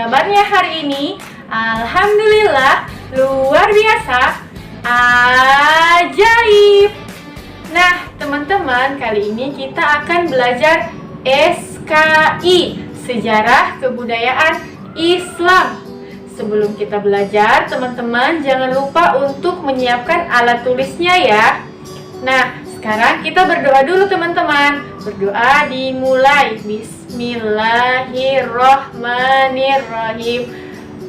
kabarnya hari ini? Alhamdulillah, luar biasa, ajaib. Nah, teman-teman, kali ini kita akan belajar SKI, Sejarah Kebudayaan Islam. Sebelum kita belajar, teman-teman jangan lupa untuk menyiapkan alat tulisnya ya. Nah, sekarang kita berdoa dulu teman-teman. Berdoa dimulai. Bismillahirrohmanirrohim.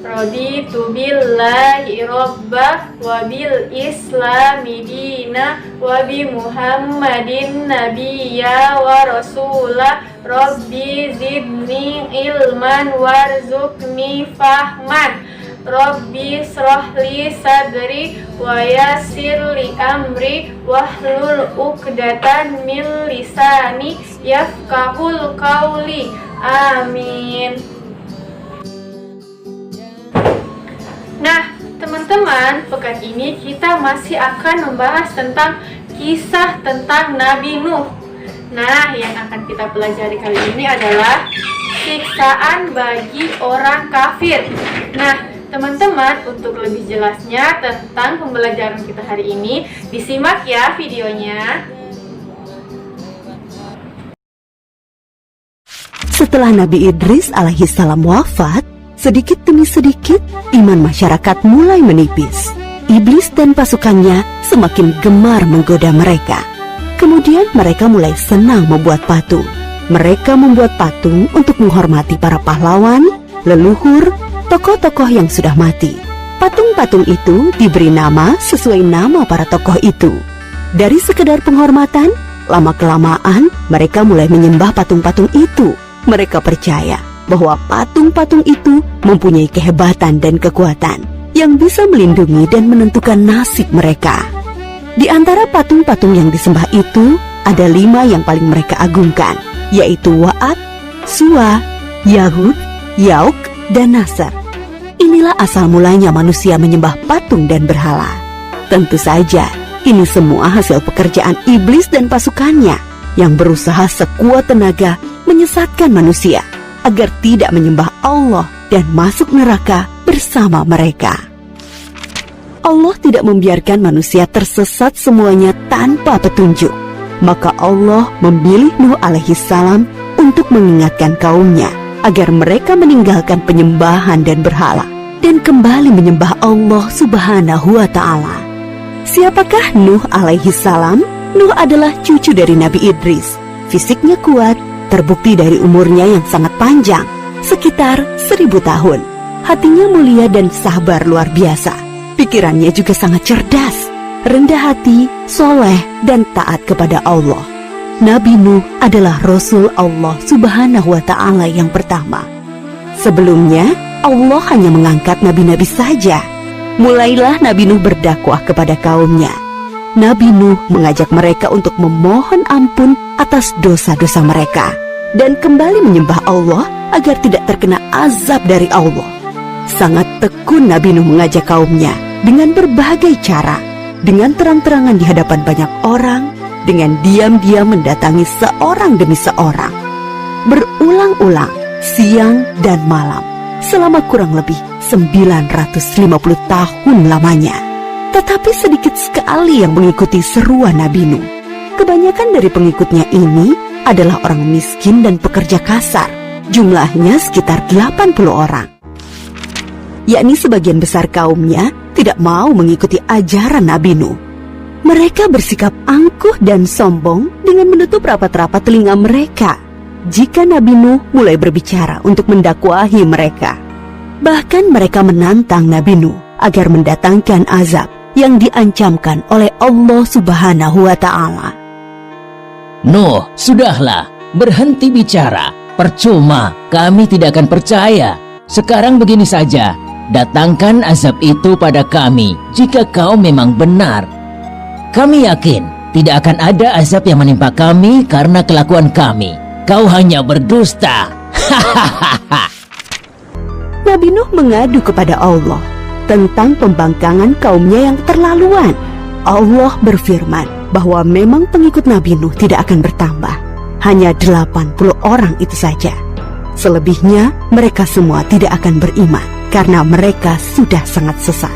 Raditu billahi robba wa bil islami dina wa bi muhammadin nabiyya wa rasulah. Rabbi zidni ilman warzuqni fahman. Rabbi srohli sadri wa yassir li amri wahlul uqdatan min lisani yafqahul qawli. Amin. Nah, teman-teman, pekan ini kita masih akan membahas tentang kisah tentang Nabi Nuh. Nah, yang akan kita pelajari kali ini adalah siksaan bagi orang kafir. Nah, teman-teman, untuk lebih jelasnya tentang pembelajaran kita hari ini, disimak ya videonya. Setelah Nabi Idris alaihissalam wafat, sedikit demi sedikit iman masyarakat mulai menipis. Iblis dan pasukannya semakin gemar menggoda mereka. Kemudian mereka mulai senang membuat patung. Mereka membuat patung untuk menghormati para pahlawan, leluhur, tokoh-tokoh yang sudah mati. Patung-patung itu diberi nama sesuai nama para tokoh itu. Dari sekedar penghormatan, lama-kelamaan mereka mulai menyembah patung-patung itu. Mereka percaya bahwa patung-patung itu mempunyai kehebatan dan kekuatan yang bisa melindungi dan menentukan nasib mereka. Di antara patung-patung yang disembah itu, ada 5 yang paling mereka agungkan, yaitu Wa'at, Suwa, Yahud, Yauk, dan Nasr. Inilah asal mulanya manusia menyembah patung dan berhala. Tentu saja, ini semua hasil pekerjaan iblis dan pasukannya yang berusaha sekuat tenaga menyesatkan manusia agar tidak menyembah Allah dan masuk neraka bersama mereka. Allah tidak membiarkan manusia tersesat semuanya tanpa petunjuk. Maka Allah memilih Nuh alaihissalam untuk mengingatkan kaumnya agar mereka meninggalkan penyembahan dan berhala dan kembali menyembah Allah subhanahu wa ta'ala. Siapakah Nuh alaihissalam? Nuh adalah cucu dari Nabi Idris. Fisiknya kuat, terbukti dari umurnya yang sangat panjang, sekitar 1000 tahun. Hatinya mulia dan sabar luar biasa. Pikirannya juga sangat cerdas, rendah hati, soleh, dan taat kepada Allah. Nabi Nuh adalah Rasul Allah subhanahu wa ta'ala yang pertama. Sebelumnya, Allah hanya mengangkat nabi-nabi saja. Mulailah Nabi Nuh berdakwah kepada kaumnya. Nabi Nuh mengajak mereka untuk memohon ampun atas dosa-dosa mereka dan kembali menyembah Allah agar tidak terkena azab dari Allah. Sangat tekun Nabi Nuh mengajak kaumnya dengan berbagai cara, dengan terang-terangan di hadapan banyak orang, dengan diam-diam mendatangi seorang demi seorang, berulang-ulang, siang dan malam, selama kurang lebih 950 tahun lamanya. Tetapi sedikit sekali yang mengikuti seruan Nabi Nuh. Kebanyakan dari pengikutnya ini adalah orang miskin dan pekerja kasar. Jumlahnya sekitar 80 orang. Yakni sebagian besar kaumnya tidak mau mengikuti ajaran Nabi Nuh. Mereka bersikap angkuh dan sombong dengan menutup rapat-rapat telinga mereka jika Nabi Nuh mulai berbicara untuk mendakwahi mereka. Bahkan mereka menantang Nabi Nuh agar mendatangkan azab yang diancamkan oleh Allah subhanahu wa ta'ala. Nuh, sudahlah, berhenti bicara. Percuma, kami tidak akan percaya. Sekarang begini saja, datangkan azab itu pada kami jika kau memang benar. Kami yakin tidak akan ada azab yang menimpa kami karena kelakuan kami. Kau hanya berdusta. Nabi Nuh mengadu kepada Allah tentang pembangkangan kaumnya yang terlaluan. Allah berfirman bahwa memang pengikut Nabi Nuh tidak akan bertambah, hanya 80 orang itu saja. Selebihnya, mereka semua tidak akan beriman karena mereka sudah sangat sesat.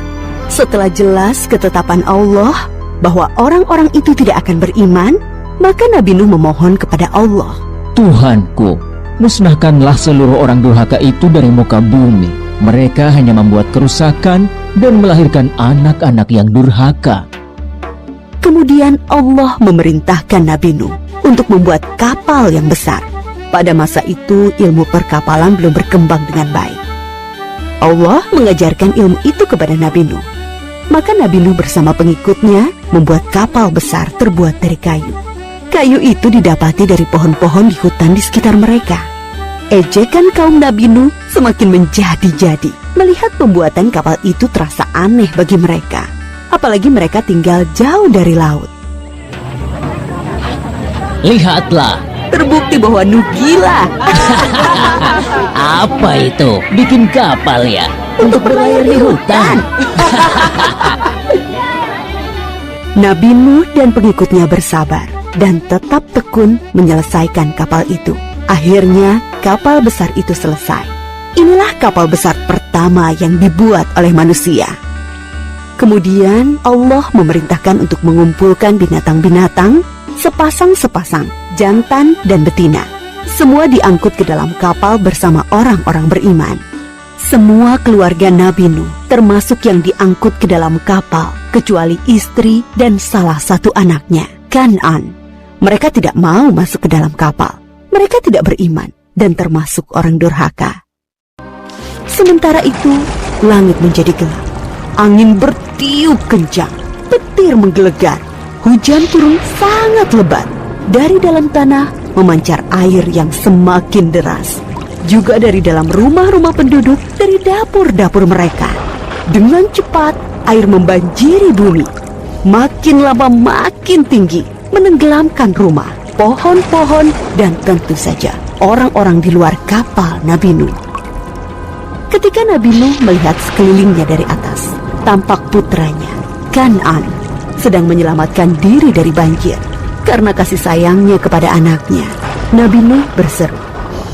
Setelah jelas ketetapan Allah bahwa orang-orang itu tidak akan beriman, maka Nabi Nuh memohon kepada Allah. Tuhanku, musnahkanlah seluruh orang durhaka itu dari muka bumi. Mereka hanya membuat kerusakan dan melahirkan anak-anak yang durhaka. Kemudian Allah memerintahkan Nabi Nuh untuk membuat kapal yang besar. Pada masa itu ilmu perkapalan belum berkembang dengan baik. Allah mengajarkan ilmu itu kepada Nabi Nuh. Maka Nabi Nuh bersama pengikutnya membuat kapal besar terbuat dari kayu. Kayu itu didapati dari pohon-pohon di hutan di sekitar mereka. Ejekan kaum Nabi Nuh semakin menjadi-jadi. Melihat pembuatan kapal itu terasa aneh bagi mereka. Apalagi mereka tinggal jauh dari laut. Lihatlah, Terbukti bahwa Nuh gila apa itu? Bikin kapal ya? untuk berlayar di hutan. Nabi Nuh dan pengikutnya bersabar dan tetap tekun menyelesaikan kapal itu. Akhirnya kapal besar itu selesai. Inilah kapal besar pertama yang dibuat oleh manusia. Kemudian Allah memerintahkan untuk mengumpulkan binatang-binatang sepasang-sepasang, jantan dan betina. Semua diangkut ke dalam kapal bersama orang-orang beriman. Semua keluarga Nabi Nuh, termasuk yang diangkut ke dalam kapal, kecuali istri dan salah satu anaknya, Kan'an. Mereka tidak mau masuk ke dalam kapal. Mereka tidak beriman dan termasuk orang durhaka. Sementara itu, langit menjadi gelap. Angin bertiup kencang, petir menggelegar. Hujan turun sangat lebat. Dari dalam tanah memancar air yang semakin deras. Juga dari dalam rumah-rumah penduduk, dari dapur-dapur mereka. Dengan cepat, air membanjiri bumi. Makin lama makin tinggi, menenggelamkan rumah, pohon-pohon, dan tentu saja orang-orang di luar kapal Nabi Nuh. Ketika Nabi Nuh melihat sekelilingnya dari atas, tampak putranya, Kan'an, sedang menyelamatkan diri dari banjir. Karena kasih sayangnya kepada anaknya, Nabi Nuh berseru,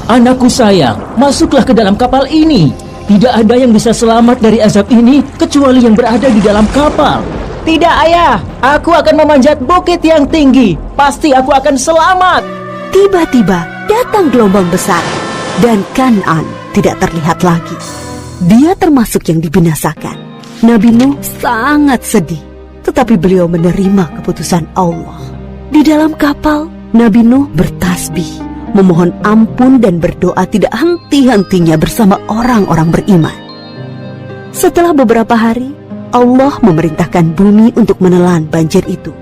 Anakku sayang, masuklah ke dalam kapal ini. Tidak ada yang bisa selamat dari azab ini kecuali yang berada di dalam kapal. Tidak ayah, aku akan memanjat bukit yang tinggi. Pasti aku akan selamat. Tiba-tiba datang gelombang besar dan Kan'an tidak terlihat lagi. Dia termasuk yang dibinasakan. Nabi Nuh sangat sedih, tetapi beliau menerima keputusan Allah. Di dalam kapal, Nabi Nuh bertasbih, memohon ampun dan berdoa tidak henti-hentinya bersama orang-orang beriman. Setelah beberapa hari, Allah memerintahkan bumi untuk menelan banjir itu.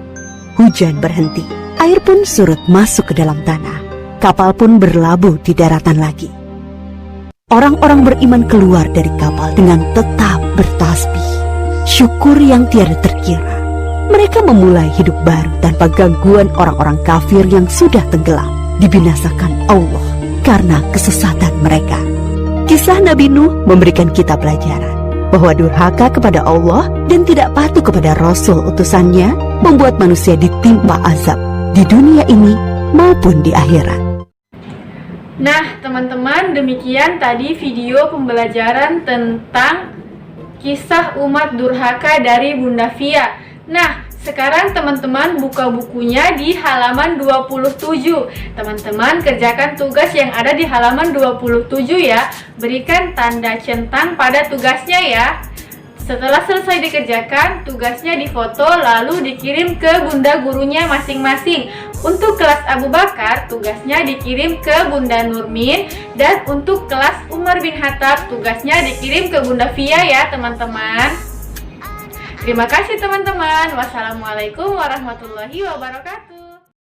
Hujan berhenti, air pun surut masuk ke dalam tanah. Kapal pun berlabuh di daratan lagi. Orang-orang beriman keluar dari kapal dengan tetap bertasbih, syukur yang tiada terkira. Mereka memulai hidup baru tanpa gangguan orang-orang kafir yang sudah tenggelam, dibinasakan Allah karena kesesatan mereka. Kisah Nabi Nuh memberikan kita pelajaran bahwa durhaka kepada Allah dan tidak patuh kepada Rasul utusannya membuat manusia ditimpa azab di dunia ini maupun di akhirat. Nah, teman-teman, demikian tadi video pembelajaran tentang kisah umat durhaka dari Bunda Fia. Nah, sekarang teman-teman buka bukunya di halaman 27. Teman-teman kerjakan tugas yang ada di halaman 27 ya. Berikan tanda centang pada tugasnya ya. Setelah selesai dikerjakan, tugasnya difoto lalu dikirim ke bunda gurunya masing-masing. Untuk kelas Abu Bakar, tugasnya dikirim ke Bunda Nurmin. Dan untuk kelas Umar bin Khattab, tugasnya dikirim ke Bunda Fia ya teman-teman. Terima kasih teman-teman. Wassalamualaikum warahmatullahi wabarakatuh.